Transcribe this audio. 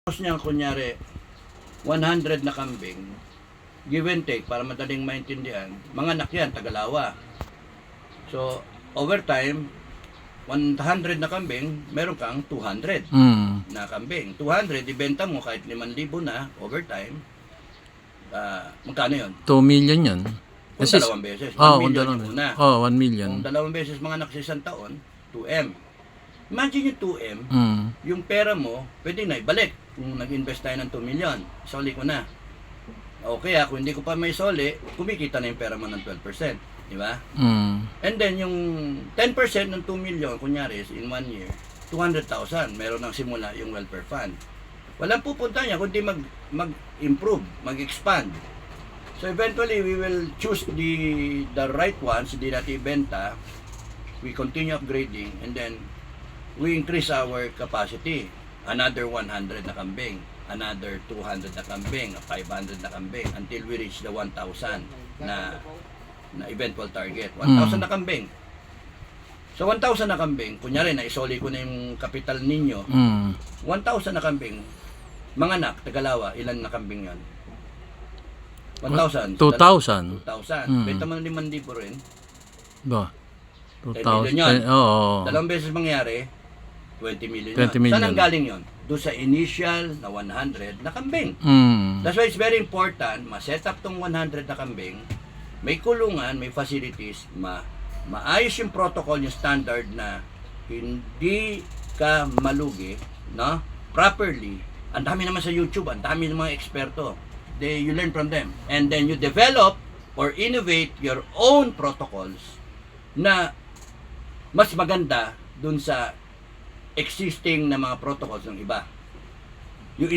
Niya kunyari 100 na kambing, give and take para madaling maintindihan, mga anak yan, Tagalawa. So, over time, 100 na kambing, meron kang 200 na kambing. 200, ibenta mo kahit 5,000 na, over time, magkano yun? 2 million yun. Kung Kasi, dalawang beses, 1 million yung una. 1 million. Kung dalawang beses mga anak sa isang taon, 2M. Imagine yung 2M, yung pera mo, pwede na ibalik. Kung nag-invest tayo ng 2 million, isoli ko na. O kaya, kung hindi ko pa may soli, kumikita na yung pera mo ng 12%. Di ba? And then, yung 10% ng 2 million, kunyari, in 1 year, 200,000, meron nang simula yung welfare fund. Walang pupunta niya, kundi mag-improve, mag-expand. So, eventually, we will choose the right ones, hindi natin ibenta, we continue upgrading, and then, we increase our capacity. Another 100 na kambing, another 200 na kambing, 500 na kambing, until we reach the 1,000 na eventual target. 1,000 na kambing. So 1,000 na kambing, kunyari na isoli ko na yung kapital ninyo, 1,000 na kambing, mga anak, Tagalawa, ilan na kambing yan? 1,000. 2,000. 2,000. Benta mo na 5,000 rin. Ba? 10 million 2,000. yun. Oo. Dalawang beses mangyari, 20 million 20 yun. million. Saan ang galing yun? Doon sa initial na 100 na kambing. That's why it's very important, ma-set up tong 100 na kambing, may kulungan, may facilities, maayos yung protocol, yung standard na hindi ka malugi, no? Properly. Ang dami naman sa YouTube, ang dami ng mga eksperto. You learn from them. And then you develop or innovate your own protocols na mas maganda dun sa existing na mga protocols ng iba. You